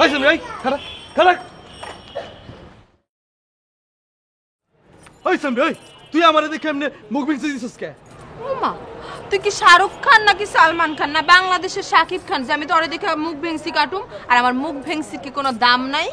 ওই সামনে ওই খারাপ খারাপ ওই সামনে ওই তুই আমারে দেখে এমনি মুখ ভেঙে দিছিস কে? ওমা তুই কি শাহরুখ খান নাকি সালমান খান না বাংলাদেশের শাকিব খান যে আমি তোরে দেখে মুখ ভেঙছি কাটুম আর আমার মুখ ভেঙছি কি কোনো দাম নাই?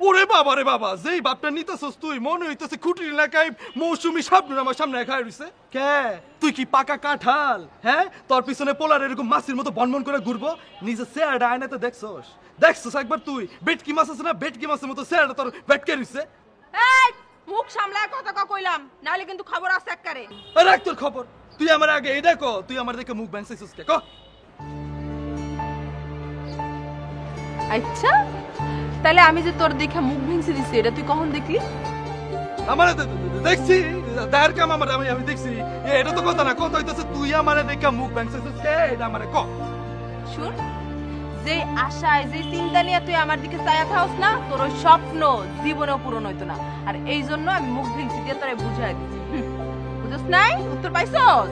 ওরে বাবা রে বাবা যেই বাপটা নিতেছস তুই মনে হইতেছে খুঁটির এলাকায় মৌসুমি সাবনুর আমার সামনে খায় রইছে কে? তুই কি পাকা কাঁঠাল? হ্যাঁ তোর পিছনে পোলার এরকম মাছির মতো বনবন করে ঘুরবো নিজে চেহারাটা আয়নাতে দেখছস একবার তুই বেটকি মাছ আছে না বেটকি মাছের মতো চেহারাটা তোর বেটকে রইছে। এই মুখ সামলায় কথা কইলাম নাহলে কিন্তু খবর আছে একবারে। রাখ তোর খবর তুই আমার আগে এটা ক তুই আমার দেখে মুখ ভেঙছিস কে ক? আচ্ছা তাহলে আমি যে তোর দেখে মুখ ভেঙছি দিছি এটা তুই কখন দেখলি? আমার দেখছি দায়ের কাম আমার আমি দেখছি এটা তো কথা না কথা হইতেছে তুই আমার দেখে মুখ ভেঙছিস কে এটা আমারে ক। শুন যে আশায় যে চিন্তা নিয়ে তুই আমার দিকে চায়া থাকস না তোর ওই স্বপ্ন জীবনেও পূরণ হইতো না আর এই জন্য আমি মুখ ভেঙছি দিয়ে তোরে বুঝাই দিচ্ছি। বুঝছ নাই? উত্তর পাইছস?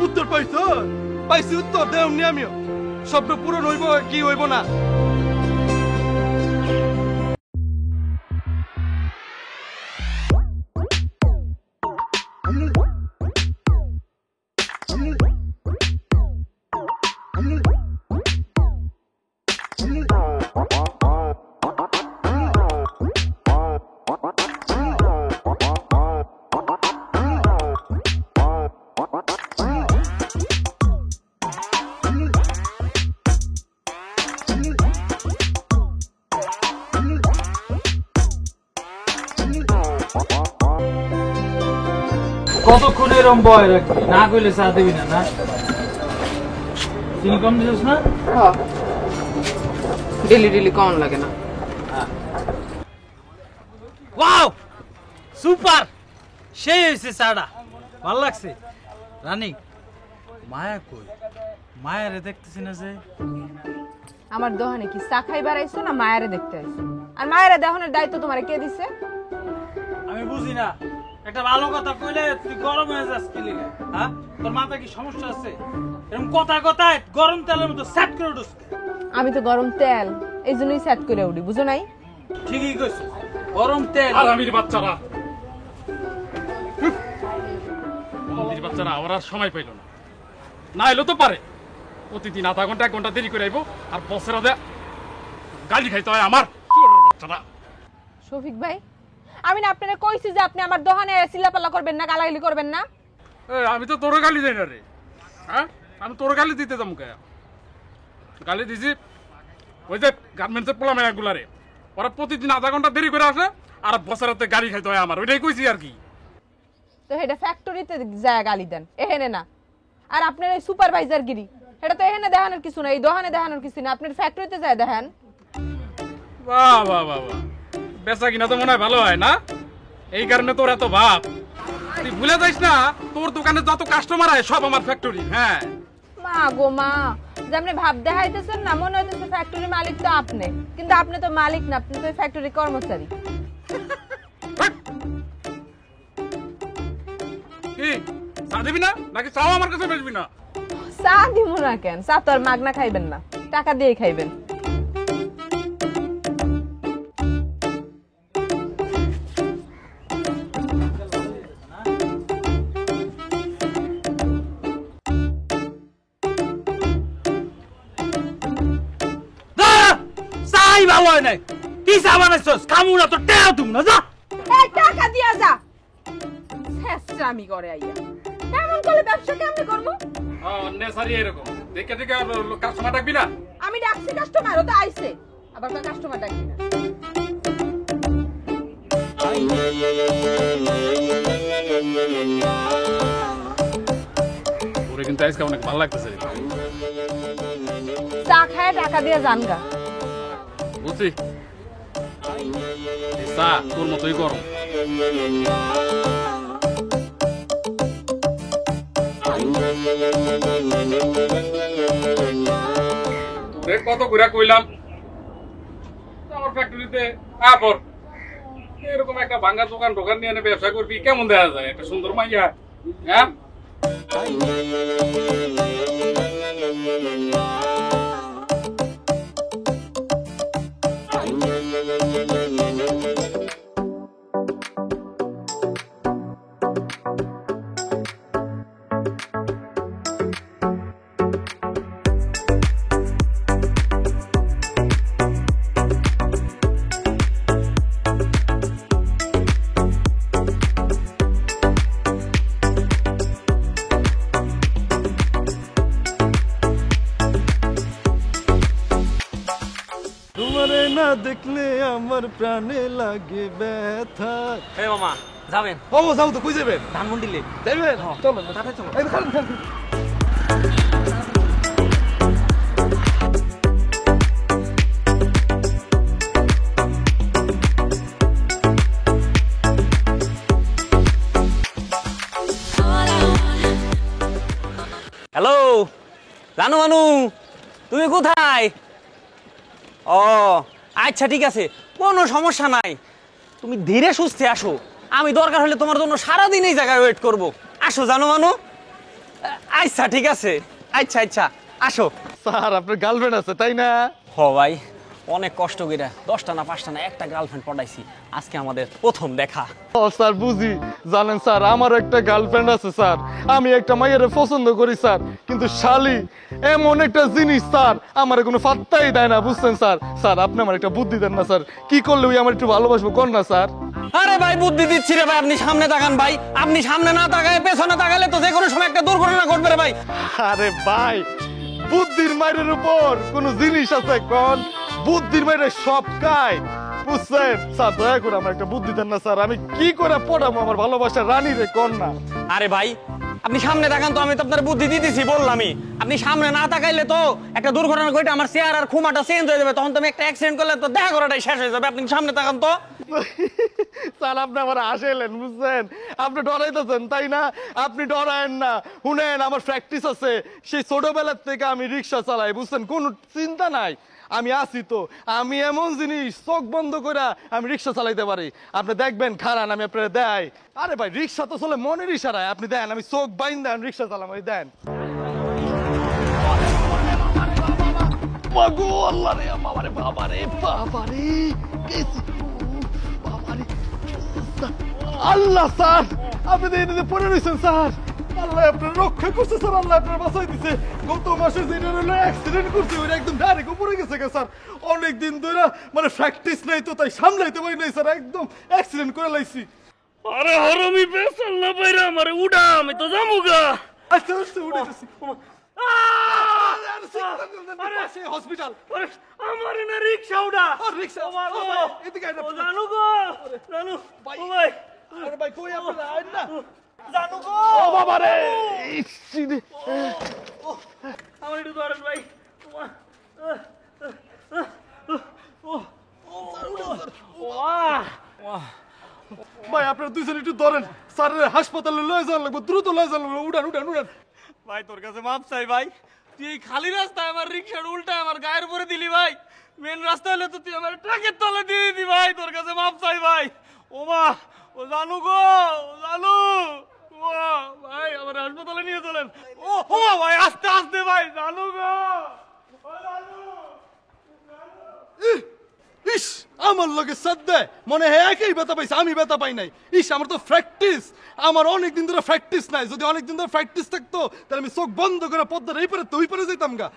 উত্তর পাইছি উত্তর দেওনি আমিও স্বপ্ন পূরণ হইব কি হইব না। কতক্ষণ এরম বয় রাখবি না কইলে চা দিবি না না চিনি কম দিছিস না? হ্যাঁ ডেলি কম লাগে না। ওয়াও সুপার সেই হয়েছে চাটা ভালো লাগছে। রানী মায়া কই? মায়ারে দেখতেছি না যে। আমার দোকানে কি চা খাইবার আইছো না মায়ারে দেখতে আইছো? আর মায়ারে দেখানোর দায়িত্ব তোমারে কে দিছে? আমি বুঝি না একটা ভালো কথা কইলে তুই গরম হয়ে যাস কি লিগে? হ্যাঁ তোর মাথায় কি সমস্যা আছে? এরকম কথায় গরম তেলের মতো সেট করে উঠছ। আমি তো গরম তেল এই জন্যই সেট করে উঠি বুঝো নাই? ঠিকই কইছিস গরম তেল। আমির বাচ্চারা আমার আর সময় পাইল না না এলো তো পারে প্রতিদিন আধা ঘন্টা 1 ঘন্টা দেরি করে আইবো আর বসেরা দে গালি খাইতে হয় আমার বাচ্চারা। শফিক ভাই আমি না আপনারে কইছি যে আপনি আমার দোকানে চিল্লাপাল্লা করবেন না গালাগালি করবেন না। আমি তো তোর গালি দেই না রে। হ্যাঁ আমি তোর গালি দিতে যাবো কে? গালি দিছি ওই যে গার্মেন্টসের পোলা মেয়াগুলা রে ওরা প্রতিদিন আধা ঘন্টা দেরি করে আসে আর বসেরাতে গাড়ি খাইতে হয় আমার ওইটাই কইছি আর কি। তো এটা ফ্যাক্টরিতে যায় গালি দেন এখানে না। আর আপনার এই সুপারভাইজার গিরি এটা তো এখানে দেখানোর কিছু না এই দোকানে দেখানোর কিছু না আপনার ফ্যাক্টরিতে যায় দেখেন। বাহ বাহ বাহ বাহ বেচা কিনা তো মনে হয় ভালো হয় না এই কারণে তোর এত ভাব। তুই ভুলে যাইস না তোর দোকানে যত কাস্টমার হয় সব আমার ফ্যাক্টরি। হ্যাঁ মা গো মা যে আপনি ভাব দেখাইতেছেন না মনে হইতেছে ফ্যাক্টরির মালিক তো আপনি কিন্তু আপনি তো মালিক না আপনি তো ফ্যাক্টরির কর্মচারী। কি চা দিবি না নাকি চাও আমার কাছে বেচবি না? চা দিব না কেন চা তো আর মাগনা খাইবেন না টাকা দিয়ে খাইবেন। ভালো হয় নাই কি চা বানাইছস কামু না তো টেও তুমি না যা এই টাকা দিয়া যা শেষরামি করে আইয়া কেমন করে ব্যবসা কেমনে করব? নেসারি এরকম দেখে দেখে কাস্টমার ডাকবি না? আমি ডাকছি কাস্টমার ও তো আইছে আবার তো কাস্টমার ডাকবি না। ওরে কিন্তু আজকে অনেক ভালো লাগতেছে। চা খায় টাকা দিয়ে জানগা বুঝছি চা তোর মতোই গরম। কত ঘুরা কইলাম আমার ফ্যাক্টরিতে আপর এরকম একটা ভাঙ্গা দোকান নিয়ে ব্যবসা করবি কেমন দেখা যায় একটা সুন্দর মাইয়া। হ্যাঁ তোমায় না দেখলে আমার প্রাণে লাগে ব্যথা। এই মামা যাবেন? ও যাও তো, কই যাবেন? ধানমন্ডিলে যাবেন? চলো তাড়াতাড়ি চলো। এই খান খান। হ্যালো রানু মানু, তুমি কোথায়? ও আচ্ছা ঠিক আছে, কোনো সমস্যা নাই, তুমি ধীরে সুস্থে আসো। আমি দরকার হলে তোমার জন্য সারাদিন এই জায়গায় ওয়েট করব। আসো জানো মানু। আচ্ছা ঠিক আছে, আচ্ছা আচ্ছা আসো। স্যার আপনার গার্লফ্রেন্ড আছে তাই না? হ ভাই, অনেক কষ্ট করে 10টা না 5টা না একটা গার্লফ্রেন্ড পটাইছি, আজকে আমাদের প্রথম দেখা। ও স্যার বুঝি, জানেন স্যার আমার একটা গার্লফ্রেন্ড আছে স্যার, আমি একটা মাইয়ারে পছন্দ করি স্যার, কিন্তু শালি এমন একটা জিনিস স্যার আমার কোনো পাত্তাই দেয় না, বুঝছেন স্যার? স্যার আপনি আমার একটা বুদ্ধি দেন না স্যার, কি করলে ওই আমার একটু ভালোবাসবো কোন না স্যার? আরে ভাই বুদ্ধি দিচ্ছি রে ভাই, আপনি সামনে তাকান ভাই, আপনি সামনে না তাকায় পেছনে তাকালে তো যে কোনো সময় একটা দুর্ঘটনা ঘটবে রে ভাই। আরে ভাই বুদ্ধির মাইরের উপর কোন জিনিস আছে কোন? বুদ্ধির মাইরে সব কায়, বুঝছেন স্যার? দয়া করে আমার একটা বুদ্ধি দেন না স্যার, আমি কি করে পড়াবো আমার ভালোবাসার রানী রে কোন না? আরে ভাই আপনি সামনে তাকান তো, আমি তো আপনার বুদ্ধি দিতেছি বললামই। আপনি সামনে না তাকাইলে তো একটা দুর্ঘটনা ঘটে আমার চেয়ার আর খুমাটা চেঞ্জ হয়ে যাবে, তখন তুমি একটা অ্যাক্সিডেন্ট করলে তো দেখা করাটাই শেষ হয়ে যাবে। আপনি সামনে তাকান তো। স্যার আপনি আমার হাসাইলেন, বুঝছেন? আপনি ডরাইতেছেন তাই না? আপনি ডরায়েন না, শুনেন আমার প্র্যাকটিস আছে, সেই ছোটবেলার থেকে আমি রিক্সা চালাই, বুঝছেন? কোনো চিন্তা নাই, আমি আছি তো। আমি এমন জিনিস চোখ বন্ধ করে আমি রিক্সা চালাইতে পারি, আপনি দেখবেন খারান আমি আপনার দেয়। আরে ভাই রিক্সা তো চলে মনের ইশারায়, আপনি দেন আমি চোখ বাইন দেন রিক্সা চালাম, ওই দেন। মাগো আল্লাহ রে, বাবারে বাবারে বাবারে, বাবারে আল্লাহ স্যার আপনি এটাতে পড়ে রয়েছেন স্যার, আল্লাহ আপনার রক্ষা করছে স্যার, আল্লাহ আপনার বাঁচাই দিছে। গত মাসে যেটা হলো অ্যাক্সিডেন্ট করছে ওইটা একদম ডাইরেক্ট উপরে গেছে স্যার, অনেক দিন ধরে মানে প্র্যাকটিস নাই তো তাই সামলাইতে পারি নাই স্যার, একদম অ্যাক্সিডেন্ট করে লাইছি। আরে হরমি পেছাল না বাইরে আমারে উড়া, আমি তো যামুগা। আচ্ছা আচ্ছা উঠেছি হসপিটাল। আমার না রিক্সা উড়া, রিক্সা এদিকে জানু গো, জানু ভাই ও ভাই, আরে ভাই কই আপনারা আইন না, জানু গো, ও বাবা রে আমার একটু ধরেন ভাই। ভাই আপনারা দুইজন একটু ধরেন, স্যারের হাসপাতালে লয়ে যাওয়া লাগবে, দ্রুত লয়ে যাওয়া লাগবে, উঠান উঠান উঠান। ভাই তোর কাছে মাপ চাই ভাই, তুই এই খালি রাস্তায় আমার রিক্সার উল্টা আমার গায়ের উপরে দিলি ভাই, মেন রাস্তা হলে তো তুই আমার ট্রাকের তলে দিয়ে দিতি ভাই, তোর কাছে মাপ চাই ভাই। ও মা, ও জানু গো, ও জানু, ও ভাই আমার হাসপাতালে নিয়ে চলেন। ও মা ভাই আস্তে আস্তে ভাই, জানু গো, ও জানু। ইস আমার লগে সাদ্দে মনে হয় একই ব্যথা পাইছে, আমি ব্যথা পাই নাই। ইস আমার তো প্র্যাকটিস, আমার অনেক দিন ধরে প্র্যাকটিস নাই, যদি অনেক দিন ধরে প্র্যাকটিস থাকতো তাহলে আমি চোখ বন্ধ করে পদ্মার এই পারে তো ওই পারে যেতাম গা।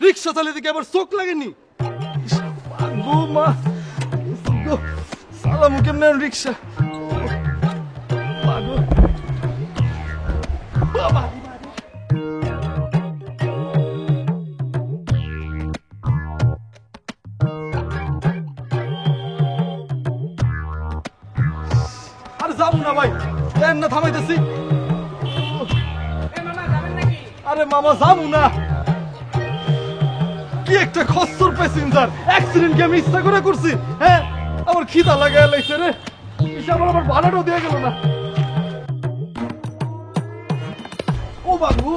রিক্সা চালিয়ে দিকে আবার চোখ লাগেনি। সালামু কেমনে রিক্সা বাবা। আরে যাবো না ভাই, দেন না থামাইতেছি। আরে মামা যাবো না, কি একটা খচ্চর প্যাসেঞ্জার, অ্যাক্সিডেন্ট কি আমি ইচ্ছা করে করছি? হ্যাঁ আমার খিদা লাগাই লাইছে রে, আমার ভাড়াটাও দিয়ে গেল না। ও বাবু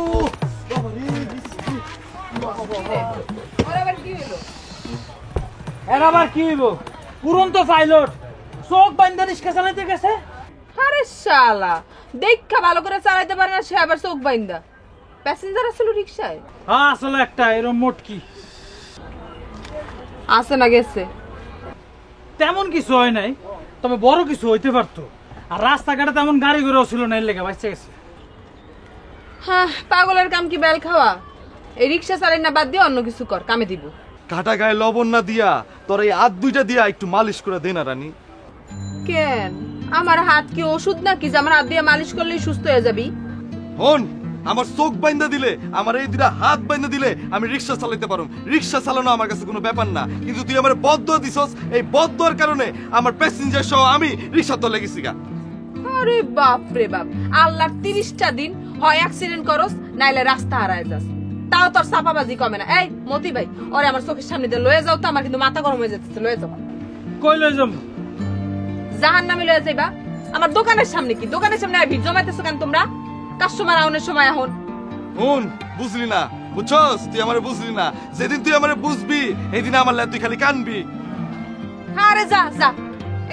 বাবা রে, এর আবার কি হইব? পুরন্ত পাইলট চোখ বান্ধা রিক্সা চালাইতে গেছে। আরে শালা দেখা ভালো করে চালাইতে পারে না, সে আবার চোখ বাইন্দা। প্যাসেঞ্জার আসলে রিক্সায় হ্যাঁ আসলে একটা এরকম মোটকি আসে না গেছে, তেমন কিছু হয় নাই, তবে বড় কিছু হইতে পারতো। আর রাস্তাঘাটে তেমন গাড়ি ঘোড়াও ছিল না, এর লেগে বাচ্চা গেছে। হ্যাঁ পাগলের কাম কি বেল খাওয়া? এই রিক্সা চালাই না বাদ দিয়ে অন্য কিছু কর, কামে দিব। কাটা গায়ে লবণ না দিয়া তোর এই হাত দুইটা দিয়া একটু মালিশ করে দে না রানী। কেন আমার হাত কি ওষুধ নাকি যে আমার হাত দিয়ে মালিশ করলেই সুস্থ হয়ে যাবি? হন আমার চোখ বাইন্দা দিলে, আমার এই দুটা হাত বাইন্দা দিলে আমি রিক্সা চালাতে পারো। রিক্সা চালানো আমার কাছে কোনো ব্যাপার না, কিন্তু তুই আমার বদদোয়া দিছস, এই বদদোয়ার কারণে আমার প্যাসেঞ্জার সহ আমি রিক্সা তলে গেছি গা। আরে বাপ রে বাপ, আল্লাহর 30টা দিন হয় অ্যাক্সিডেন্ট করস নাইলে রাস্তা হারায় যাস, তাও তোর চাপাবাজি কমে না। এই মতি ভাই, ওরে আমার চোখের সামনে দিয়ে লয়ে যাও তো, আমার কিন্তু মাথা গরম হয়ে যাচ্ছে। লয়ে যাও। কই লই যাম? জাহান্নামে লয়ে যাইবা। আমার দোকানের সামনে কি? দোকানের সামনে আর ভিড় জমাইতেছো কেন তোমরা? কাস্টমার আউনের সময় এখন। হুন, বুঝলি না, বুঝছস? তুই আমারে বুঝলি না। যেদিন তুই আমারে বুঝবি এই দিন আমার লাই তুই খালি কানবি। আরে যা যা,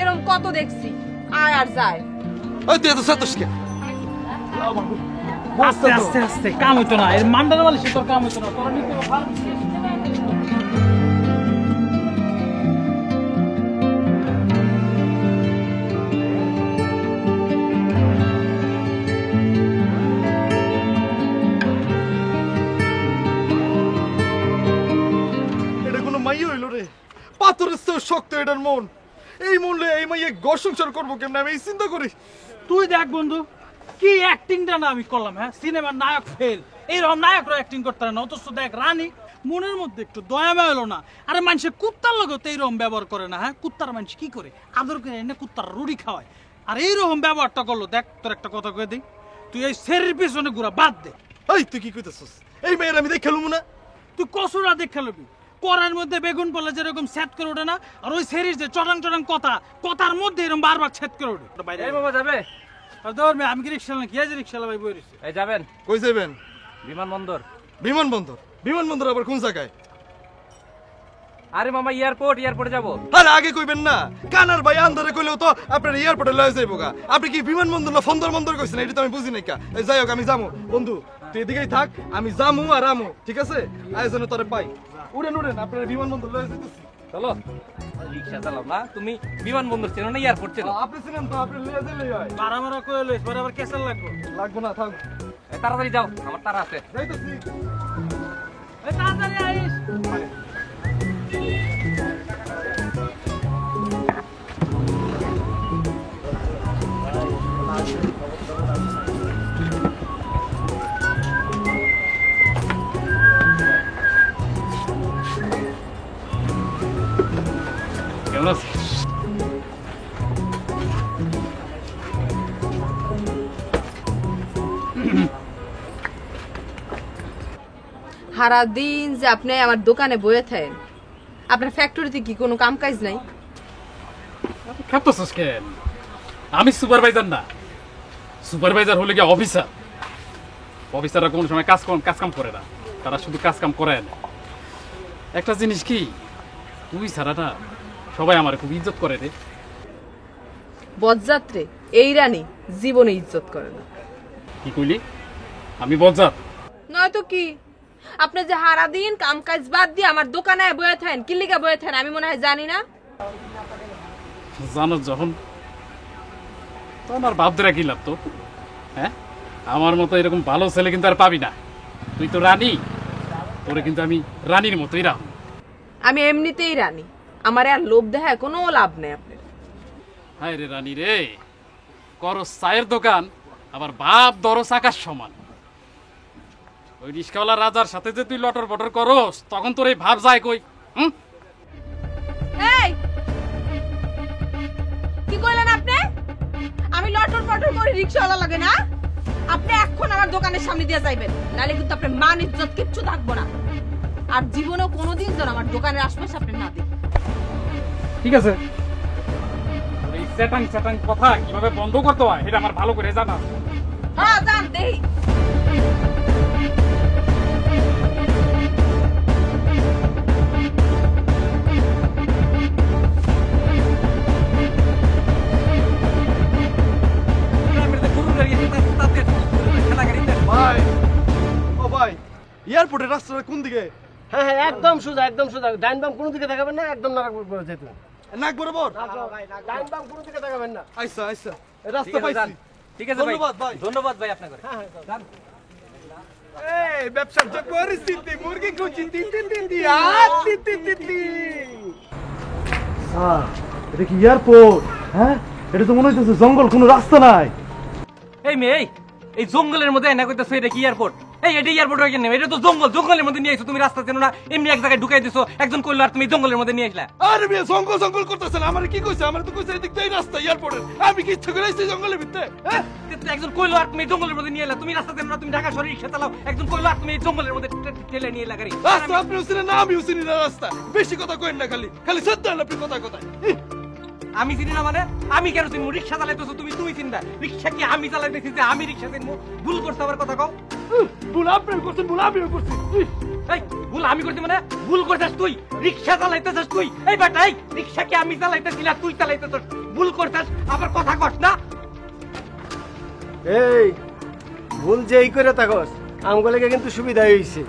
এরকম কত দেখছি, আয় আর যায়। ওই তুই এত সাতস কে? আস্তে আস্তে আস্তে, কাম হইতো না, এর মান্ডার মালি সে তোর কাম হইতো না, তোরা নিতে পারবি। এটা কোনো মাইয়া হইলো রে? পাথরের চেয়েও শক্ত এটার মন। এই মনলে এই মাইয়ে ঘর সংসার করবো কেমন আমি এই চিন্তা করি। তুই দেখ বন্ধু, কি অ্যাক্টিংটা না আমি করলাম, হ্যাঁ? সিনেমার নায়ক ফেল, এইরকম নায়করা অ্যাক্টিং করতে পারে না। অথচ দেখ রানী, মনের মধ্যে একটু দয়া মায়া হলো না। আরে মানুষে কুত্তার লোক তো এইরকম ব্যবহার করে না, হ্যাঁ? কুত্তার মানুষ কি করে আদর করে এনে কুত্তার রুড়ি খাওয়ায়, আর এইরকম ব্যবহারটা করলো। দেখ তোর একটা কথা কয়ে দিই, তুই এই শরীর পিছনে ঘুরা বাদ দে। এই তুই কি কইতেছস? এই মেয়ের আমি দেখে খেলবো না? তুই কসুরা দেখে লবি, করার মধ্যে বেগুন পড়লে যেরকম সেট করে ওঠে না, আর ওই শরীর যে চটাং চটাং কথার মধ্যে এরকম বারবার ছেদ করে ওঠে। এই বাবা যাবে? আর ধর মেয়ে, আমি কি রিক্সা কি আছে? রিক্সা ভাই বই রয়েছে। এই যাবেন কই যাবেন? বিমানবন্দর। বিমানবন্দর? বিমানবন্দর আবার কোন জায়গায়? আরে মামা এয়ারপোর্টে যাব। আরে আগে কইবেন না, কানার ভাই আন্দারে কইলেও তো আপনার এয়ারপোর্টে লয়ে যাইবো গা। আপনি কি বিমানবন্দর না ফন্দর বন্দর কইছেন? এটা তো আমি বুঝি নাই কা। এই যাই হোক, আমি যামু। বন্ধু তুই এদিকেই থাক, আমি যামু আর আমু, ঠিক আছে? আয়োজনে তোরে পাই। উড়েন উড়েন, আপনার বিমানবন্দর লয়ে যাইতেছি। চলো। রিক্সা চালাও না তুমি, বিমানবন্দর চেনো না এয়ারপোর্ট চেনো? আপনি চিনেন তো, আপনি লয়ে যাইলেই হয়। মারা কয়ে লইস, পরে আবার কেসাল লাগবে। লাগবো না, থাক। তাড়াতাড়ি যাও, আমার তারা আছে। যাইতেছি। এই তাড়াতাড়ি আইস। কেমন আছিস? সারা দিন যে আপনি আমার দোকানে বয়ে থাকেন, আপনার ফ্যাক্টরিতে কি কোনো কাম কাজ নাই? খাপতেছিস কেন? আমি সুপারভাইজার না, সুপারভাইজার হলে কি অফিসার। অফিসাররা কোন সময় কাজ কাম করে না, তারা শুধু কাজ কাম করে না। একটা জিনিস কি, তুই ছাড়াটা সবাই আমার খুব ইজ্জত করে রে। বজ্জাত্রে এই রানী জীবনে ইজ্জত করে না। কি কইলি? আমি বজ্জাত? নয়তো কি, আপনি যে সারা দিন কাম কাজ বাদ দিয়ে আমার দোকানে বয়ে থাকেন, কি লিগা বয়ে থাকেন আমি মনে হয় জানি না। জানো যখন, তখন আর ভাব ধরে কি লাভ তো? হ্যাঁ, আমার মতো এরকম ভালো ছেলে কিন্তু আর পাবি না। তুই তো রানী, তোরে কিন্তু আমি রানীর মতোই রাখ। আমি এমনিতেই রানী, আমার আর লোভ দেখায় কোনো লাভ নেই আপনার। হায় রে রানী রে, করো চায়ের দোকান, আবার বাপ দরস আকাশ সমান। ওই রিস্কাওয়ালা রাজার সাথে যে তুই লটর বটর করস, তখন তোর এই ভাব যায় কই? এই কি কইলেন আপনি? আমি লটর পটর করে রিকশাওয়ালা লাগে না? আপনি এখন আমার দোকানের সামনে দিয়ে যাইবেন, নালে কিন্তু আপনার মান ইজ্জত কিচ্ছু থাকবো না। আর জীবনেও কোনোদিন যেন আমার দোকানের আশপাশে আপনি না দেখেন। ঠিক আছে, এই সেটাং কথা কিভাবে বন্ধ করতে হয় এটা আমার ভালো করে জানা। হ্যাঁ জান দেই। ভাই, ও ভাই, এয়ারপোর্টের রাস্তাটা কোন দিকে? হ্যাঁ হ্যাঁ, একদম সোজা, একদম সোজা। ডাইন বাম কোনো দিকে দেখাবেন না, একদম নাক বরাবর যেতে। নাক বরাবর? ডাইন বাম কোনো দিকে দেখাবেন না। আইসা আইসা, রাস্তা পাইছি। ঠিক আছে ভাই, ধন্যবাদ ভাই। ধন্যবাদ ভাই আপনাকে। এই ব্যবসার যে পরিস্থিতি, মুরগি কুচি তিন তিন তিন দি এটা কি এয়ারপোর্ট? হ্যাঁ, এটা তো মনে হইতেছে জঙ্গল, কোনো রাস্তা নাই। এই মেয়ে, এই জঙ্গলের মধ্যে এনে কইতাছো এটা কি এয়ারপোর্ট? এই এটা এয়ারপোর্ট হয়ে কেন? এটা তো জঙ্গল, জঙ্গলের মধ্যে নিয়ে আইছো তুমি, রাস্তা চেনো না, এমনি এক জায়গায় ঢুকাই দিছো, একজন কইলো আর তুমি জঙ্গলের মধ্যে নিয়ে আসলা। আরে মিয়া জঙ্গল জঙ্গল করতেছে না, আমার কি কইছে? আমার তো কইছে এদিক দিয়ে রাস্তা এয়ারপোর্টের, আমি কি ইচ্ছা করে আইছি জঙ্গলের ভিতরে? হ্যাঁ একজন কইলো আর তুমি জঙ্গলের মধ্যে নিয়ে এলা, তুমি রাস্তা চেনো না, তুমি ঢাকা শহরে রিকশা চালাও, একজন কইলো আর তুমি এই জঙ্গলের মধ্যে ঠেলে নিয়ে এলা গাড়ি। রাস্তা আপনি চিনেন না, আমি চিনি না রাস্তা, বেশি কথা কইেন না, খালি খালি সত্য না আপনি কথা কথা। আমি চিনি না মানে? আমি কেন চিনবো? রিকশা চালাইতেছো তুমি, তুমি চিনবা? রিকশা কি আমি চালাইতেছি যে আমি রিকশা চিনবো? ভুল করছো আবার কথা কও। ভুল আপনি করছেন, ভুল আমিও করছি। এই ভুল আমি করছি মানে? ভুল করছিস তুই, রিকশা চালাইতেছিস তুই। এই বেটা, এই রিকশা কি আমি চালাইতেছি না তুই চালাইতেছিস? ভুল করছিস আবার কথা কস না। এই ভুল যে এই করে থাকস আমগুলোকে কিন্তু সুবিধা হয়েছে।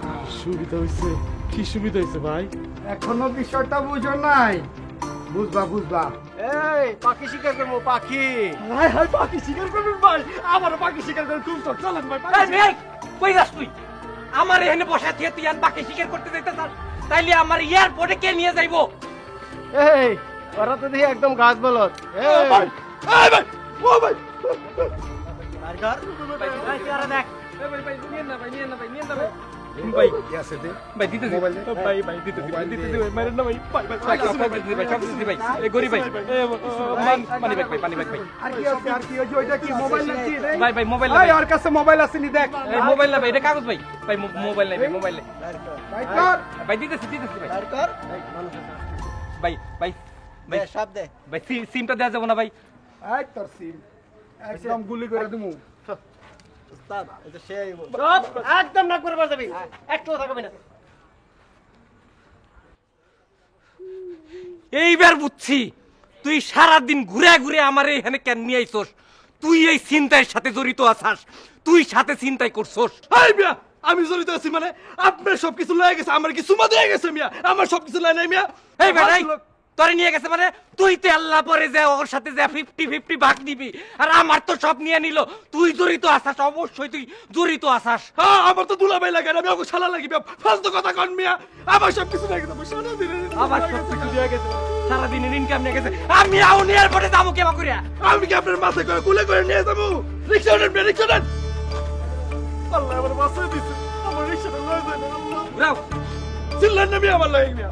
সুবিধা হইছে? কি সুবিধা হইছে ভাই? এখনো বিষয়টা বুঝো নাই, বুঝবা বুঝবা। এই পাখি শিকার করবো, পাখি। হাই হাই পাখি শিকার করবেন ভাই? আমারও পাখি শিকার করে খুব শখ, চলেন ভাই। এই মেয়ে, কই যাস তুই? আমার এখানে বসা থেকে তুই আর বাকি শিকার করতে যাইতেছিস? তাইলে আমার এয়ারপোর্টে কে নিয়ে যাইবো? এই ওরা তো দেখি একদম গাছ বলত। এই ভাই, এই ভাই, ও ভাই। ভাই তুই আরে দেখ। এই ভাই ভাই নিয়ে না ভাই, নিয়ে না ভাই, নিয়ে না ভাই। ভাই কি আছে দে ভাই দিতে দি ভাই, ভাই দিতে দি ভাই, দিতে দি ভাই, মারেন না ভাই। ভাই ভাই সব দিতে দি ভাই, সব দিতে দি ভাই। এই গরিব ভাই, পানি ব্যাগ ভাই, পানি ব্যাগ ভাই। আর কি আছে, আর কি হইছে? ওইটা কি মোবাইল নাকি রে? ভাই ভাই মোবাইল ভাই নাই। ওর কাছে মোবাইল আছে নি, দেখ। এই মোবাইল না ভাই, এটা কাগজ ভাই। ভাই মোবাইল নাই ভাই, মোবাইল নাই। ভাই কর ভাই দিতেছি ভাই। কর। ভাই ভাই ভাই সব দে। ভাই সিমটা দেওয়া যাবো না ভাই? এই তোর সিম একদম গুলি করে দিমু। উস্তাদ এটা সে আইব। একদম না করে যাবি, একটু থাকবে না। এইবার বুঝছি তুই সারাদিন ঘুরে ঘুরে আমার এখানে কেন নিয়ে আইছস। তুই এই চিন্তার সাথে জড়িত আছাস, তুই সাথে চিন্তাই করছস। হাই মিয়া, আমি জড়িত আছি মানে? আপনার সবকিছু লয়ে গেছে, আমার কি সুমা দিয়ে গেছে মিয়া? আমার সবকিছু লয় নাই মিয়া। এই বেটাই তোরে নিয়ে গেছে মানে? তুই তো আল্লাহ পরে যে ওর সাথে যে 50-50 ভাগ নিবি, আর আমার তো সব নিয়ে নিল। তুই জড়িত আছাস, অবশ্যই তুই জড়িত আছাস। হ্যাঁ আমার তো দুলাভাই লাগে না, আমি ওকে শালা লাগি মিয়া। ফালতু কথা কন মিয়া, আমার সবকিছু লয়ে গেছে, সারা দিনে আমার সব কিছু দিয়ে গেছে, সারাদিনের ইনকাম নিয়ে গেছে। আমি আউন এয়ারপোর্টে যাবো কেবা করিয়া? আমি কি আপনার মাথায় করে কুলে করে নিয়ে যাবো? রিক্সা নেন মিয়া, রিক্সা নেন। আল্লাহ আমার বাঁচিয়ে দিছে, আমার রিক্সাটা লয়ে যায় না। আল্লাহ ঘুরাও। চিল্লেন না মিয়া আমার লাগে মিয়া।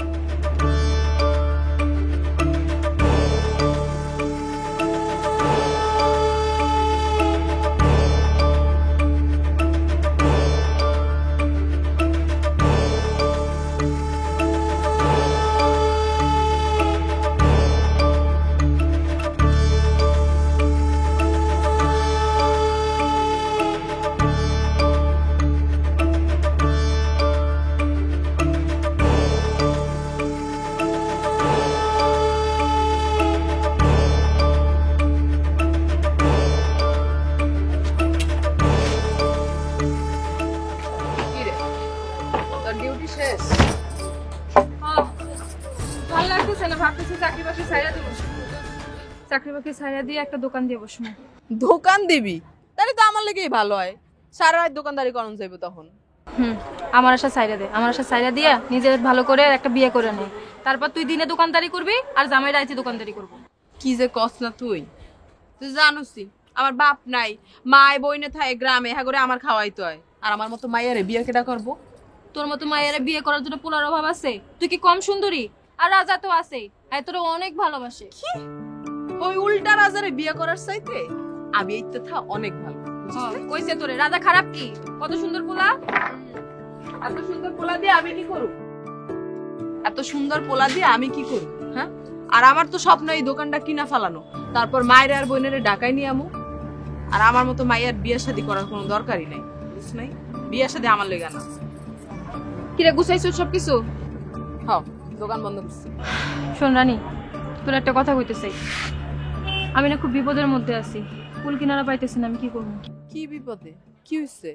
ভালো লাগতেছে না, ভাবতেছি চাকরি বাকরি ছাইড়া দেবো। চাকরি বাকরি ছাইড়া দিয়ে একটা দোকান দিয়ে বসবো। দোকান দিবি? তাহলে তো আমার লেগেই ভালো হয়, সারা রাত দোকানদারি করন যাইব তখন। আমার আশা ছাইড়া দে, আমার আশা ছাইড়া দিয়া নিজের ভালো করে একটা বিয়ে করে নে, তারপর তুই দিনে দোকানদারি করবি আর জামাই রাইতে দোকানদারি করবো। কি যে কস না তুই, তুই জানোসি আমার বাপ নাই, মায় বইনে থাকে গ্রামে, হ্যাঁ করে আমার খাওয়াইতে হয়। আর আমার মতো মাইয়ারে বিয়ে কেটা করবো? তোর মতো মায়েরা বিয়ে করার জন্য পোলার অভাব আছে? তুই কি কম সুন্দরী? আর রাজা তো আছেই, আর তোর অনেক ভালোবাসে। ওই উল্টা রাজারে বিয়ে করার চাইতে আমি এই তথা অনেক ভালো। কইছে তোরে রাজা খারাপ কি? কত সুন্দর পোলা, এত সুন্দর পোলা দিয়ে আমি কি করব? এত সুন্দর পোলা দিয়ে আমি কি করব? হ্যাঁ, আর আমার তো স্বপ্ন এই দোকানটা কিনা ফেলানো, তারপর মায়ের আর বোনেরে ঢাকায় নিয়ে আমু। আর আমার মতো মায়ের বিয়ে শাদী করার কোনো দরকারই নাই, বুঝছ নাই? বিয়ে শাদী আমার লেগে না। কিরে গুছাইছো সবকিছু? হ্যাঁ, দোকান বন্ধ করছি। শোন রানী, তোর একটা কথা কইতে চাই। আমি না খুব বিপদের মধ্যে আছি, কুল কিনারা পাইতেছি না, আমি কি করবো? কি বিপদে? কি হইছে?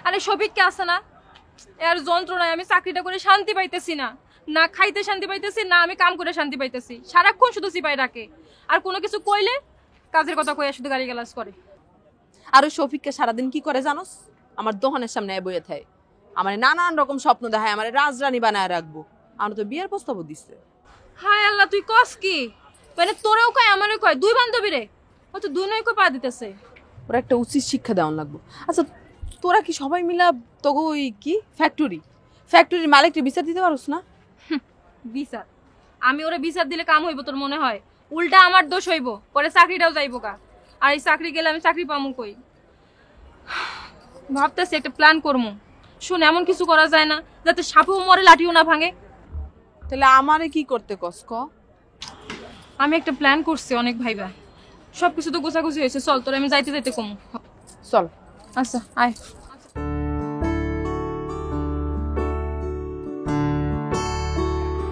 আরে সবিক কে আছে না, এর যন্ত্রণায় আমি চাকরিটা করে শান্তি পাইতেছি না, না খাইতে শান্তি পাইতেছি, না আমি কাম করে শান্তি পাইতেছি। সারাক্ষণ শুধু সিপাই ডাকে, আর কোনো কিছু কইলে কাজের কথা কইয়া শুধু গালি গালাজ করে। আর ওই শফিককে সারাদিন কি করে জানোস? আমার দোকানের সামনে বইয়ে থাকে, আমার নানান রকম স্বপ্ন দেখায়, আমার রাজরানী বানায় রাখবো। আমার তো বিয়ের প্রস্তাবও দিচ্ছে। হায় আল্লাহ, তুই কস কি? মানে তোরেও কয় আমারও কয়, দুই বান্ধবী রে, ও তো দুই নয় কয় পা দিতেছে। ওরা একটা উচিত শিক্ষা দেওয়ান লাগবো। আচ্ছা তোরা কি সবাই মিলা তোকে ওই কি ফ্যাক্টরির মালিককে বিচার দিতে পারোস না? বিচার? আমি ওরে বিচার দিলে কাম হইব তোর মনে হয়? উল্টা আমার দোষ হইব, পরে চাকরিটাও যাইব কা। আর এই চাকরি গেলে আমি চাকরি পামু কই? ভাবতেছি একটা প্ল্যান করবো। শুন, এমন কিছু করা যায় না যাতে সাপেও মরে লাঠিও না ভাঙে? তাহলে আমারে কি করতে কস ক? আমি একটা প্ল্যান করছি অনেক ভাইবা। সবকিছু তো গোছাগুছি হয়েছে, চল তোর আমি যাইতে যাইতে কমু। চল। আচ্ছা আয়।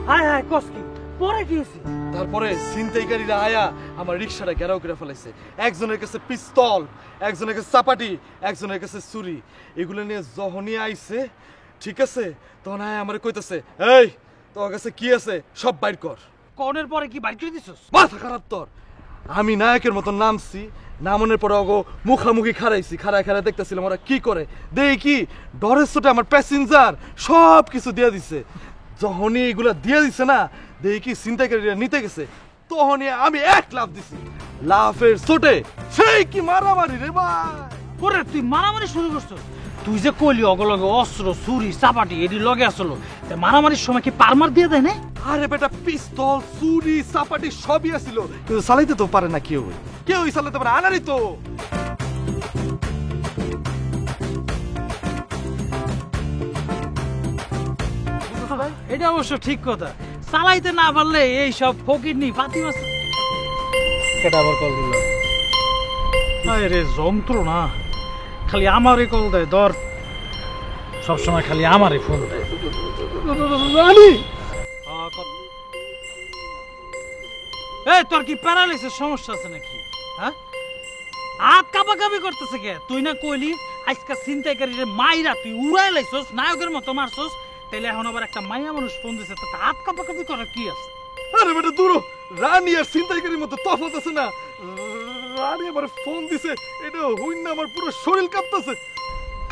হায় হায় কস কি পরে কি হয়েছে? তারপরে ছিনতাইকারীরা আয়া আমার রিক্সাটা ঘেরাও করে ফেলাইছে। একজনের কাছে পিস্তল, একজনের কাছে চাপাটি, একজনের কাছে ছুরি। এগুলো নিয়ে যখনই আইছে, ঠিক আছে, তখন আয়া আমার কইতেছে, এই তোর কাছে কি আছে সব বাইর কর। কনের পরে কি বাইর করে দিছস? মাথা খারাপ তোর। আমি নায়কের মতো নামছি, নামনের পরে অগো মুখামুখি খাড়াইছি, খাড়ায় দেখতেছিলাম ওরা কি করে। দেখি কি ডরের চোটে আমার প্যাসেঞ্জার সব কিছু দিয়ে দিছে। যখনই এগুলা দিয়ে দিছে না, দেখি কি ছিনতাইকারীরা নিতে গেছে, তখনই আমি এক লাফ দিছি। লাফের চোটে সেই কি মারামারি রে ভাই। ওরে তুই মারামারি শুরু করছস? তুই যে কইলি অগলগে অস্ত্র ছুরি চাপাটি এটি লগে আসলো, মারামারির সময় কি পারমার দিয়ে দেয় না? আরে বেটা, পিস্তল ছুরি চাপাটি সবই আছিল, কিন্তু চালাইতে তো পারে না কেউ, কেউই চালাতে পারে আনারই তো। এটা অবশ্য ঠিক কথা, চালাইতে না পারলে এই সব ফকিরনি পাতি মাছ। কেটা আবার কল দিল? আরে যন্ত্রণা, খালি আমারই কল দেয়, ধর সবসময় খালি আমারই ফোন দেয়। এই তোর কি প্যারালাইসিস সমস্যা আছে নাকি? হ্যাঁ, হাত কাঁপাকাঁপি করতেছে কে? তুই না কইলি আজকে ছিনতাইকারীর মাইরা তুই উড়াই লাইছস, নায়কের মতো মারছস, তাইলে এখন আবার একটা মাইয়া মানুষ ফোন দিছে, তো হাত কাঁপাকাঁপি করার কি আছে? আরে বেটা দূর, রানী আর ছিনতাইকারীর মতো তফাৎ আছে না। রানী আমার ফোন দিছে, এটা হইন না আমার পুরো শরীর কাঁপতেছে।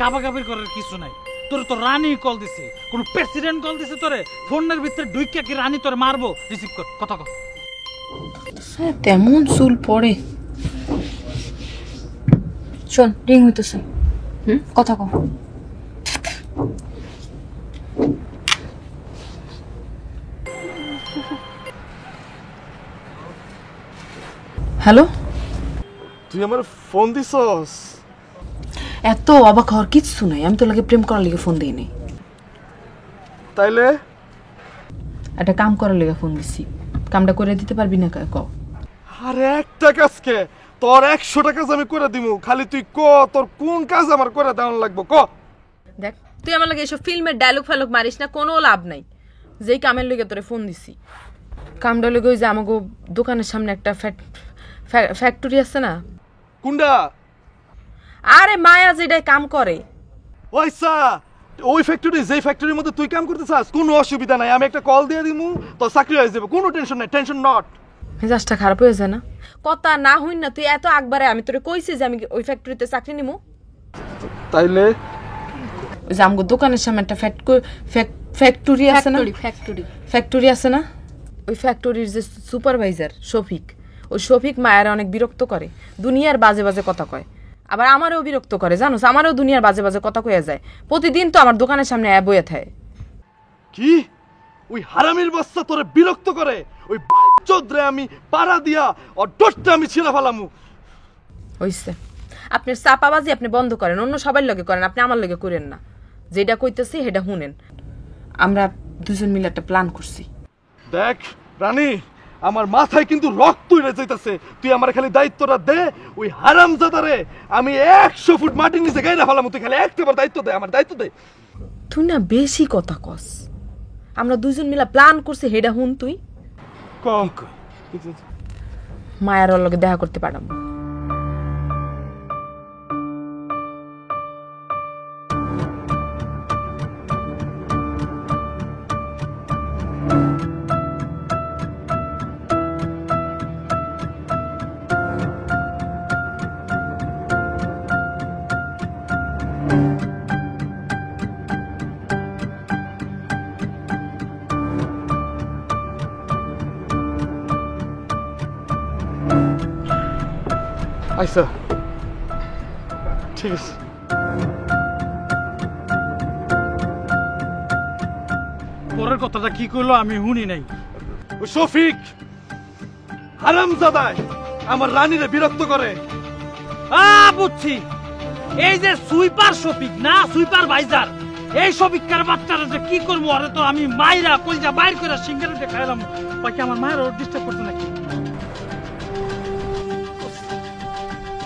কাঁপাকাঁপির করার কিছু নাই, তোর তো রানী কল দিছে, কোন প্রেসিডেন্ট কল দিছে তোরে? ফোনের ভিতরে ঢুইকা কি রানী তোরে মারবো? রিসিভ কর, কথা কর। তেমন চুল পড়ে। শোন, রিং হইতেছে, কথা কও। হ্যালো, তুই আমার ফোন দিছস? এত অবাক হওয়ার কিচ্ছু নাই, আমি তো লাগে প্রেম করার লিগে ফোন দিই নাই, তাইলে একটা কাম করার লিগে ফোন দিছি। কামটা করে দিতে পারবি না ক? আরে একটা কাজকে তোর 100টা কাজ আমি করে দিমু, খালি তুই ক তোর কোন কাজ আমার করে দেওয়ান লাগবো ক। দেখ তুই আমার লাগে এসব ফিল্মের ডায়লগ ফালক মারিস না, কোনো লাভ নাই। যেই কামের লগে তোরে ফোন দিছি, কামটা লগে ওই যে আমাকে দোকানের সামনে একটা ফ্যাক্টরি আছে না? কুন্ডা? আরে মায়া যেটাই কাম করে ওইসা, ওই ফ্যাক্টরি, যেই ফ্যাক্টরির মধ্যে তুই কাম করতে চাস, কোনো অসুবিধা নাই, আমি একটা কল দিয়ে দিমু, তোর চাকরি হয়ে যাবে, কোনো টেনশন নাই, টেনশন নট। মেজাজটা খারাপ হয়ে যায় না? কথা না হইন না, তুই এত আকবারে আমি তোরে কইছি যে আমি ওই ফ্যাক্টরিতে চাকরি নিমু। তাইলে ওই যে আমগো দোকানের সামনে একটা ফ্যাক্টরি আছে না? ফ্যাক্টরি আছে না? ওই ফ্যাক্টরির যে সুপারভাইজার শফিক, ওই শফিক মায়ের অনেক বিরক্ত করে, দুনিয়ার বাজে বাজে কথা কয়। আবার আমারও বিরক্ত করে, জানোস, আমারও দুনিয়ার বাজে বাজে কথা কইয়া যায়। প্রতিদিন তো আমার দোকানের সামনে বইয়া থাকে। কি ওই হারামির বাচ্চা তোরে বিরক্ত করে? ওই চোদ্রে আমি পাড়া দিয়া আর ডোরটা আমি ছিঁড়া ফেলামু। হইছে, আপনার চাপাবাজি আপনি বন্ধ করেন, অন্য সবার লগে করেন, আপনি আমার লগে করেন না। যেটা কইতেছি সেটা শুনেন। আমরা দুজন মিলে একটা প্ল্যান করছি। দেখ রানী, আমার মাথায় কিন্তু রক্ত উড়ে যাইতাছে, তুই আমার খালি দায়িত্বটা দে। ওই হারামজাদারে আমি 100 ফুট মাটির নিচে গাইরা ফেলামু, তুই খালি একটাবার দায়িত্ব দে, আমার দায়িত্ব দে। তুই না বেশি কথা কস। আমরা দুজন মিলে প্ল্যান করছি, হেডা হুন তুই। মায়ার লগে দেখা করতে পারলাম। আইসা ঠিক আছে। পরের কথাটা কি করলো আমি শুনি নাই। ও শফিক হারামজাদা আমার রানীরে বিরক্ত করে। বুঝছি, এই যে সুইপার শফিক না, সুইপার ভাইজার, এই শফিককার বাচ্চারা যে কি করবো, আরে তো আমি মাইরা কইজা বাইর করে সিঙ্গারে খাইলাম। বাকি আমার মায়ের ওর ডিস্টার্ব করতো নাকি?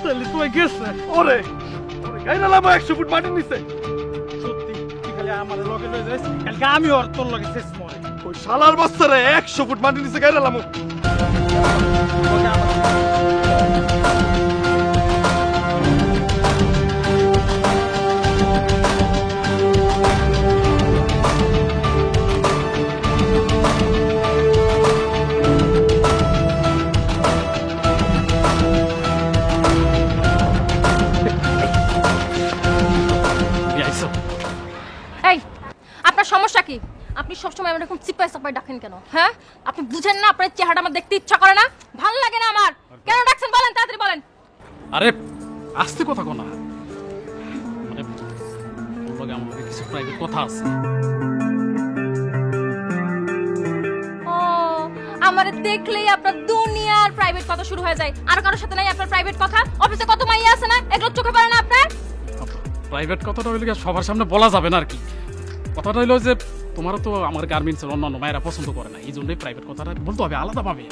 তাহলে তুই গেছে ওরে গাইরালাম 100 ফুট মাটির নিচে। সত্যি তুই খালি আমার লগে লয়ে যাইস, কালকে আমি ওর তোর লগে শেষ মরে। ওই শালার বাচ্চারে 100 ফুট মাটির নিচে গাইরালাম। এই আপনার সমস্যা কি? আপনি সবসময় আমার এরকম চিপাই চাপাই ডাকেন কেন? হ্যাঁ, আপনি বুঝেন না আপনার চেহারাটা আমার দেখতে ইচ্ছা করে না, ভালো লাগে না আমার। কেন ডাকছেন বলেন, তাড়াতাড়ি বলেন। আরে আস্তে কথা কো না, মানে ওর লগে আমার লগে কিছু প্রাইভেট কথা আছে। ও, আমারে দেখলেই আপনার দুনিয়ার প্রাইভেট কথা শুরু হয়ে যায়। আর কারোর সাথে নাই আপনার প্রাইভেট কথা? অফিসে কত মাইয়া আছে না, এগুলো চোখে পড়ে না আপনার? প্রাইভেট কথাটা হইলে কি সবার সামনে বলা যাবে না আর কি। কথাটা হইলো যে তোমারও তো আমার গার্মেন্টসের অন্যান্য মায়েরা পছন্দ করে না, এই জন্যই প্রাইভেট কথাটা বলতে হবে আলাদাভাবে।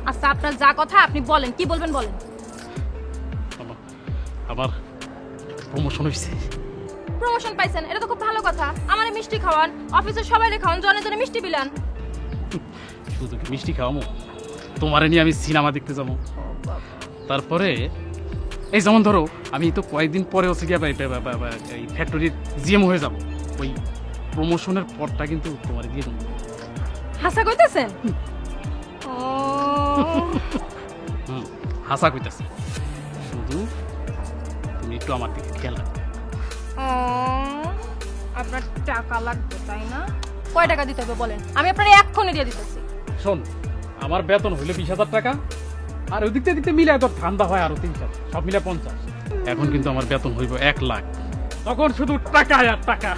আচ্ছা, আপনার যা কথা আপনি বলেন, কি বলবেন বলেন। আমার প্রমোশন হয়েছে। প্রমোশন পাইছেন, এটা তো খুব ভালো কথা। আমারে মিষ্টি খাওয়ান, অফিসের সবাইরে খাওয়ান, জনে জনে মিষ্টি বিলান। শুধু কি মিষ্টি খাওয়ামো, তোমারে নিয়ে আমি সিনেমা দেখতে যাবো। তারপরে এই যেমন ধরো আমি তো কয়েকদিন পরে হচ্ছে গিয়ে এই ফ্যাক্টরির জিএম হয়ে যাবো। ওই প্রমোশনের পরটা কিন্তু তোমার দিয়ে দেবো। হাসা কইতেছেন? হাসা কইতেছে, শুধু তুমি একটু আমার দিকে খেয়াল রাখো। আপনার টাকা লাগবে তাই না? কয় টাকা দিতে হবে বলেন, আমি আপনার এক্ষুনি দিয়ে দিতেছি। শোন, আমার বেতন হইলো 20,000 টাকা, আর ওই দিকতে দিকতে মিলে তোর ঠান্ডা হয় আরো 3-4, সব মিলে 50। এখন কিন্তু আমার বেতন হইব 1 লাখ, তখন শুধু টাকা আর টাকা।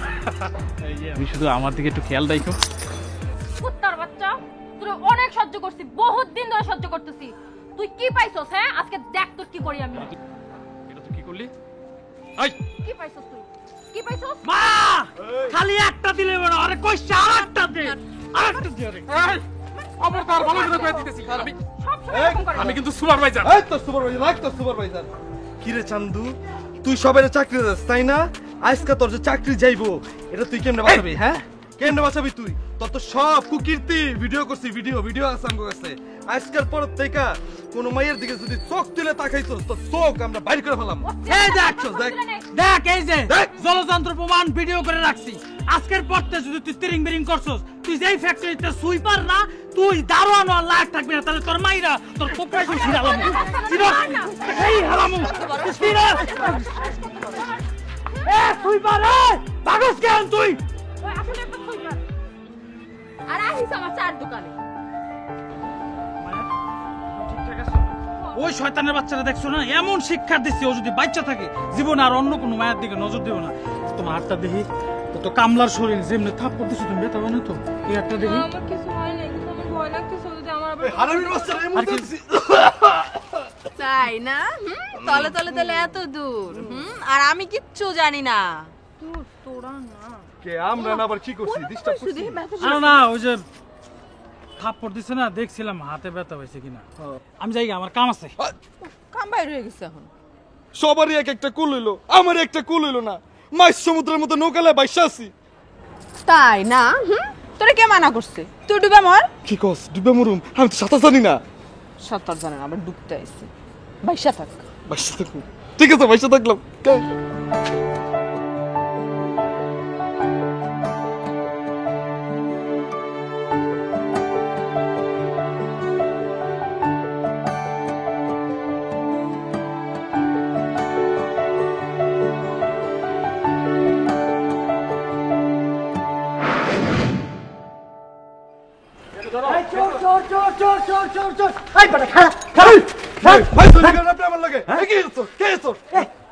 আমি শুধু আমার দিকে একটু খেয়াল রাখো। কুত্তার বাচ্চা, তুই অনেক সহ্য করছি, বহুত দিন ধরে সহ্য করতেছি। তুই কি পাইছস? হ্যাঁ, আজকে দেখ তোর কি করি আমি। এটা তুই কি করলি? এই কি পাইছস তুই? কি পাইছস? মা, খালি একটা দিলে বড়, আরে কইছে আরেকটা দে, আরেকটা দে। এই খবরদার, ভালো করে কয়ে দিতেছি আমি। সব সময় এরকম করে। আমি কিন্তু সুপারভাইজার। এই তোর সুপারভাইজার, লাগ তোর সুপারভাইজার। কি রে চান্দু, তুই সবাইরে চাকরি দিস তাই না? আজকে তোর যে চাকরি যাইবো, এটা তুই কেমনে বাঁচাবি? হ্যাঁ, কেমনে বাঁচাবি তুই? তোর তো সব কুকীর্তি ভিডিও করছি, ভিডিও আছে আমার কাছে। আজকের পর থেকে কোন মায়ের দিকে যদি চোখ তুলে তাকাইছস, তো চোখ আমরা বাইর করে ফেলাম। এই দেখ, দেখ দেখ, এই যে দেখ। জলযন্ত্র প্রমাণ ভিডিও করে রাখছি। আজকের পরতে যদি তুই তিরিং বিরিং করছস, তুই যেই ফ্যাক্টরিতে সুইপার না, তুই দারোয়ান আর লাগ থাকবি না, তাহলে তোর মাইরা তোর কোপাই করে ছিড়ালাম। এই হারামু ছিড়া। এ সুইপার, এ পাগস কেন তুই? ওই আসলে একটা সুইপার। আর আহিস আমার চার দোকানে। ওই শয়তানের বাচ্চারা দেখছো না, এমন শিক্ষা দিচ্ছি, ও যদি বাচ্চা থাকে জীবনে আর অন্য কোনো মায়ের দিকে নজর দেবো না। তোমার হাতটা দেখি, তো কামলার শরীর যেমনি থাপ করতেছো, তুমি ব্যথা হয় না তো? এই হাতটা দেখি। আমার কিছু হয় না, কিন্তু আমার ভয় লাগতেছে যদি আমার আবার। হারামির বাচ্চারা এমন করছিস। তাই না? তলে তলে তলে এত দূর, আর আমি কিচ্ছু জানি না। দূর তোরা না। কে আমরা না আবার কি করছি? ডিস্টার্ব করছি? আর না, ওই যে থাপ্পড় দিছে না, দেখছিলাম হাতে ব্যথা হয়েছে কিনা। আমি যাই, আমার কাম আছে। কাম বাইরে হয়ে গেছে এখন। সবারই এক একটা কুল হইলো, আমার একটা কুল হইলো না। মাছ সমুদ্রের মতো নৌকালে বাইসা আছি। তাই না? তোরে কে মানা করছে? তুই ডুবে মর। কি কস? ডুবে মরুম? আমি তো সাঁতার জানি না। সাঁতার জানেন, আবার ডুবতে আইছে। বাইসা থাক। বাইসা থাকুন, ঠিক আছে, বাইসা থাকলাম।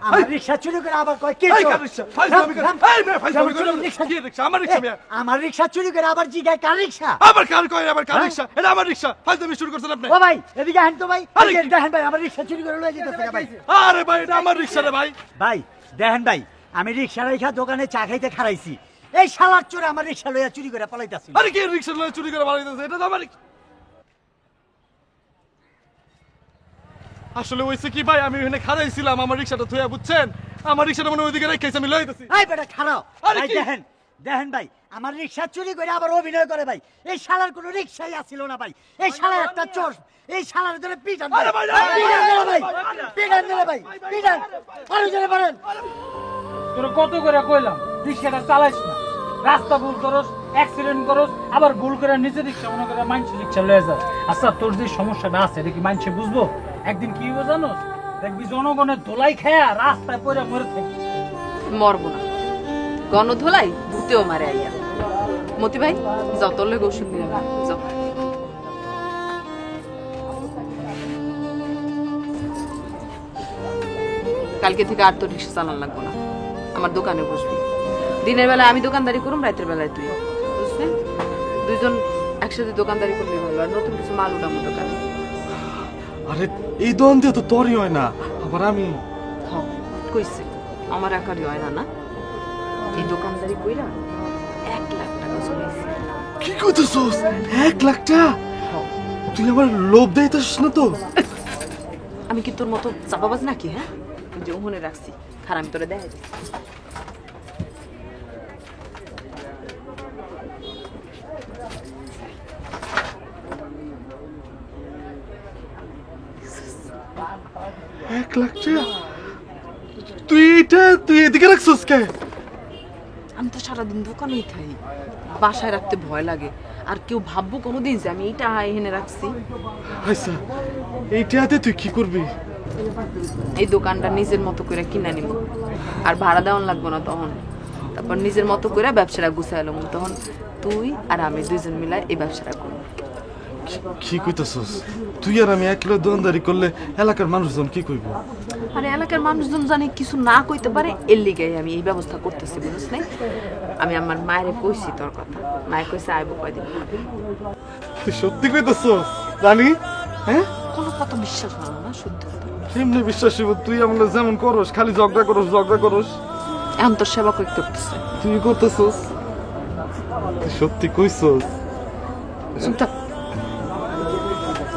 আমার রিকশা চুরি করে আবার কয় কে এই চোর? কার রিকশা? ফাইজলামি করে। রাম, এই মেয়ে ফাইজলামি করে। রাম, রিকশা- কি রিকশা? আমার রিকশা মেয়ে। আমার রিকশা চুরি করে আবার জিগায় কার রিকশা? আবার কার কয় আবার কার হ্যাঁ? রিকশা? এটা আমার রিকশা। ফাইজলামি শুরু করছেন আপনি। ও ভাই এদিকে আহেন তো ভাই। আরে এই যে কি? দেখেন ভাই আমার রিকশা চুরি করে লয়ে যেতেছে ভাই। আরে ভাই এটা আমার রিকশা রে ভাই। ভাই দেখেন ভাই আমি রিকশা রেখা দোকানে চা খাইতে খারাইছি, এই শালার চোর আমার রিকশা লইয়া চুরি করে পালাইতাছি। আরে কি রিকশা লয়ে চুরি করে বাড়াইতেছে? এটা তো আমার রিকশা। আসলে হইছে কি ভাই, আমি ওখানে খাড়াইছিলাম আমার রিকশাটা থুয়া, বুঝছেন? আমার রিকশাটা মনে ওইদিকে রেখেছি, আমি লইতেছি। এই বেটা খারাও। আরে ভাই কি? দেখেন দেখেন ভাই আমার রিকশা চুরি করে আবার অভিনয় করে ভাই। এই শালার কোনো রিকশাই আসছিল না ভাই। এই শালা একটা চোর। এই শালার ধরে পিটান আরে ভাই, পিটান দিলে ভাই, পিটান দিলে ভাই, পিটান আরো জোরে পারেন। তোর কত করে কইলাম রিক্সাটা চালাইস না, রাস্তা ভুল করস, অ্যাক্সিডেন্ট করস, আবার ভুল করে নিজে রিক্সা মনে করে মানুষ রিক্সা লয়ে যাস। আচ্ছা তোর যে সমস্যাটা আছে এটা কি মানুষে বুঝবো? একদিন কি হইব জানোস? দেখবি জনগণের ধোলাই খেয়া রাস্তায় পড়ে মরে থাকবি। মরবো না, গণধোলাই ভূতেও মারে আইয়া। মতি ভাই যাও, তোর লেগে ওষুধ নিয়ে আয়, যাও। কালকে থেকে আর তোর রিক্সা চালান লাগবো না, আমার দোকানে বসবি। দিনের বেলায় আমি দোকানদারি করুম, রাতের বেলায় তুই, বুঝছেন? দুইজন একসাথে দোকানদারি করলে ভালো, আর নতুন কিছু মাল উঠাবো দোকানে। আরে এই দোকান দিয়ে তো তোরই হয় না, আবার আমি। হ্যাঁ কইছে আমার একারই হয় না, না এই দোকানদারি কইরা 1 লাখ টাকা চলেছে। কি কইতেছস? 1 লাখ টাকা? তুই আমার লোভ দেইতেছিস না তো? আমি কি তোর মতো চাপাবাজ নাকি? হ্যাঁ যে ওখানে রাখছি, খারাপ আমি তোরে দেখাই দিচ্ছি। এক লাখ টাকা? তুই এদিকে রাখছিস কে? আমি তো সারাদিন দোকানেই থাই, বাসায় রাখতে ভয় লাগে। আর কেউ ভাববো কোনোদিন যে আমি এইটা এনে রাখছি? আচ্ছা এইটাতে তুই কি করবি? এই দোকানটা নিজের মতো করে কিনে নিব, আর ভাড়া দেওয়ান লাগবো না তখন। তারপর নিজের মতো করে ব্যবসাটা গুছাইলাম, তখন তুই আর আমি দুইজন মিলে এই ব্যবসাটা করবো। কি কইতেছস? তুই আর আমি একলা দোকানদারি করলে এলাকার মানুষজন কি কইব? আরে এলাকার মানুষজন জানে কিছু না কইতে পারে, এর লিগে আমি এই ব্যবস্থা করতেছি, বুঝছ না? আমি আমার মায়েরে কইছি তোর কথা, মায়ে কইছে আইব কয়দিন পরে। তুই সত্যি কইতেছস রানী? হ্যাঁ কোনো কথা বিশ্বাস হয় না, সত্যি কথা। এমনি বিশ্বাস হইব? তুই আমরা যেমন করস, খালি ঝগড়া করস। এখন তোর সেবা করতেছে। তুই করতেছস? তুই সত্যি কইছস? চুপ থাক,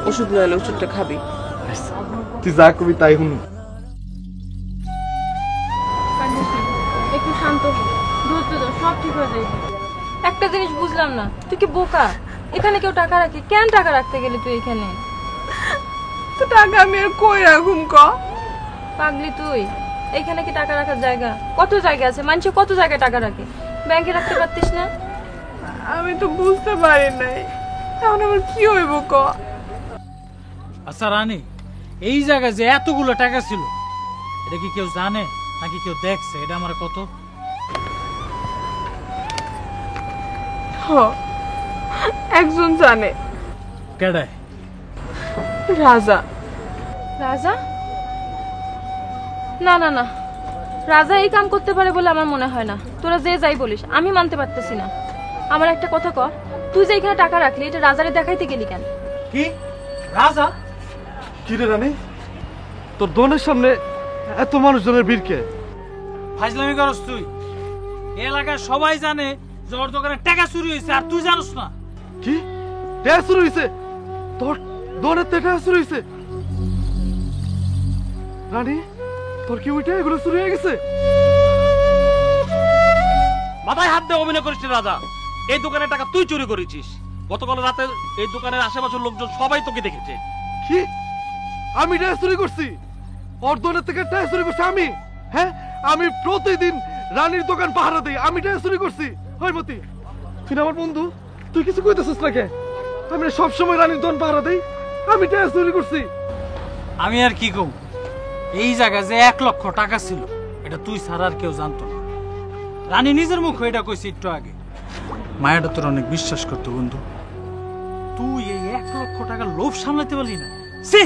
ওষুধ লইলে ওষুধটা খাবি। তুই যা কবি তাই শুনু। একটু শান্ত হ, ধৈর্য ধর, সব ঠিক হয়ে যাবে। একটা জিনিস বুঝলাম না, তুই কি বোকা? এখানে কেউ টাকা রাখে? কেন টাকা রাখতে গেলি তুই এখানে? তো টাকা আমি আর কই রাখুম ক? পাগলি তুই, এখানে কি টাকা রাখার জায়গা? কত জায়গা আছে, মানুষ কত জায়গায় টাকা রাখে, ব্যাংকে রাখতে পারতিস না? আমি তো বুঝতে পারি নাই, এখন আমার কি হইব ক? আচ্ছা রানী, এই জায়গায় যে এতগুলো টাকা ছিল এটা কি কেউ জানে নাকি কেউ দেখছে? এটা আমার কত। একজন জানে। কেডায়? রাজা। রাজা? না না না, রাজা এই কাম করতে পারে বলে আমার মনে হয় না। তোরা যে যাই বলিস আমি মানতে পারতেছি না। আমার একটা কথা ক, তুই যে এখানে টাকা রাখলি এটা রাজারে দেখাইতে গেলি কেন? কি রাজা? কি রে রানী, তোর দোকানের সামনে এত মানুষজনের ভিড় কে? ফাজলামি করস তুই? এই এলাকার সবাই জানে যে ওর দোকানে টাকা চুরি হয়েছে, আর তুই জানোস না? কি টাকা চুরি হইছে? তোর দোকানের থেকে টাকা চুরি হইছে? রানী তোর কি ওইটা এগুলো চুরি হয়ে গেছে? মাথায় হাত দিয়ে অভিনয় করিস না রাজা, এই দোকানের টাকা তুই চুরি করেছিস। গতকাল রাতে এই দোকানের আশেপাশের লোকজন সবাই তোকে দেখেছে। কি আমি টাকা চুরি করছি? ওর দোকানের থেকে টাকা চুরি করছি আমি? হ্যাঁ আমি প্রতিদিন রানীর দোকান পাহারা দিই, আমি টাকা চুরি করছি? হয় মতি, তুই না আমার বন্ধু, তুই কিছু কইতেছিস না কে? আমি সব সময় রানীর দোকান পাহারা দিই, আমি টাকা চুরি করছি? আমি আর কি কম, এই জায়গায় যে 1 লক্ষ টাকা ছিল এটা তুই ছাড়া আর কেউ জানতো না। রানী নিজের মুখে এটা কইছে একটু আগে। মায়াটা তোর অনেক বিশ্বাস করতো বন্ধু, তুই এই 1 লক্ষ টাকা লোভ সামলাতে পারলি না। সে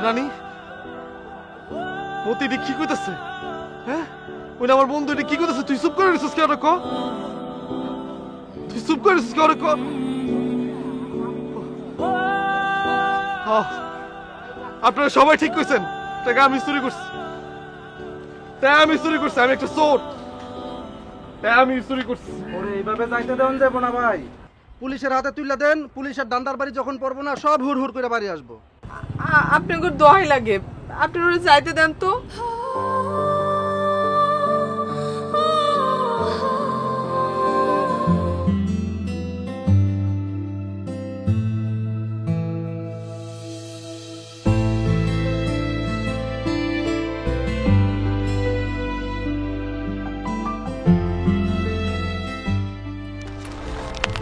রানী মতিটি কি কইতাছে? হ্যাঁ ওই না আমার বন্ধু এটি কি কইতাছে? তুই চুপ করে রেছিস কেন ক? তুই চুপ করে রেছিস কেন ক? আপনারা সবাই ঠিক কইছেন, টাকা আমি চুরি করছি। তাই আমি চুরি করছি, আমি একটা চোর। তাই আমি চুরি করছি। ওরে এইভাবে যাইতে দেন যাবো না ভাই, পুলিশের হাতে তুলে দেন, পুলিশের ডান্ডার বাড়ি যখন পড়বো না সব হুড় হুড় করে বাড়ি আসবো। আপনাকে দোহাই লাগে, আপনি ওরা যাইতে দেন তো।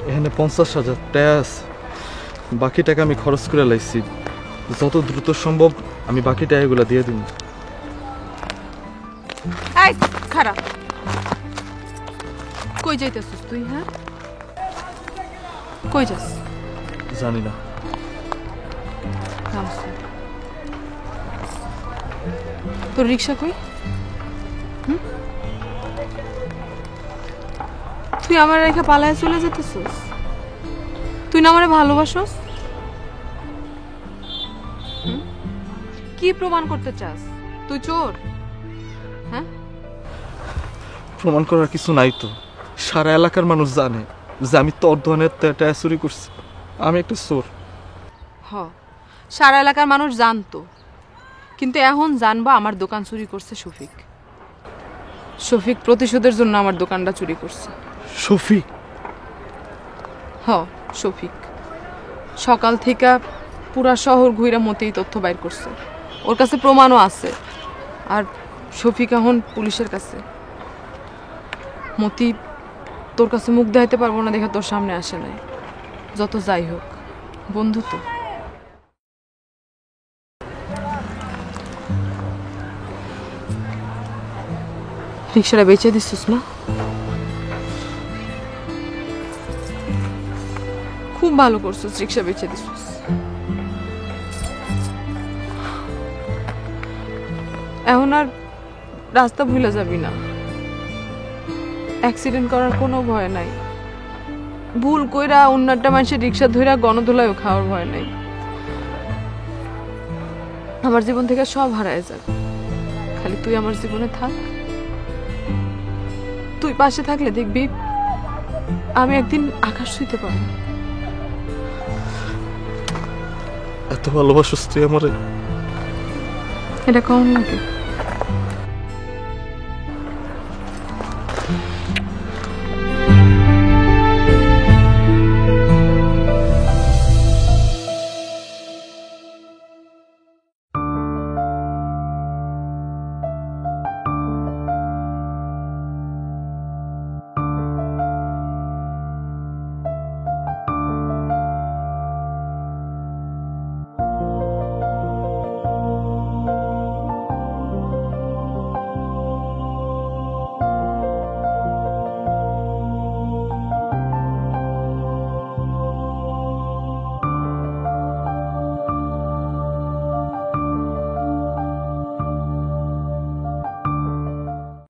এখানে 50,000 টাকা আছে, বাকি টাকা আমি খরচ করে লাইছি। যত দ্রুত সম্ভব আমি বাকি টাকাগুলো দিয়ে দিন। এই খারাপ, কই যাইতেছিস তুই? হ্যাঁ কই যাস? জানি না। তোর রিক্সা কই? তুই আমার রেখে পালায় চলে যেতেছিস? তুই না আমারে ভালোবাসস? কি প্রমাণ করতে চাস? তুই চোর? হ্যাঁ প্রমাণ করার কিছু নাই তো, সারা এলাকার মানুষ জানে যে আমি তোর ধনের টাকা চুরি করছি। আমি একটা চোর। হ, সারা এলাকার মানুষ জানতো, কিন্তু এখন জানবা আমার দোকান চুরি করছে শফিক। শফিক প্রতিশোধের জন্য আমার দোকানটা চুরি করছে। শফিক? হ শফিক সকাল থেকে পুরা শহর ঘুরে মতেই তথ্য বাইর করছে, ওর কাছে প্রমাণও আছে। আর শফিক এখন পুলিশের কাছে। মতি তোর কাছে মুখ দেখাইতে পারবো না দেখে তোর সামনে আসে নাই। যত যাই হোক বন্ধু তো। রিক্সাটা বেচে দিছিস না? খুব ভালো করছিস, রিক্সা বেচে দিছিস। এখন আর রাস্তা ভুলে যাবি না, অ্যাক্সিডেন্ট করার কোনো ভয় নাই। ভুল কইরা অন্যটা মানুষের রিক্সা ধইরা গণধোলায়ও খাওয়ার ভয় নাই। আমার জীবন থেকে সব হারায় যাক, খালি তুই আমার জীবনে থাক। তুই পাশে থাকলে দেখবি আমি একদিন আকাশ ছুঁইতে পারবো। এত ভালোবাসিস তুই আমারে? এটা কেমন লাগে?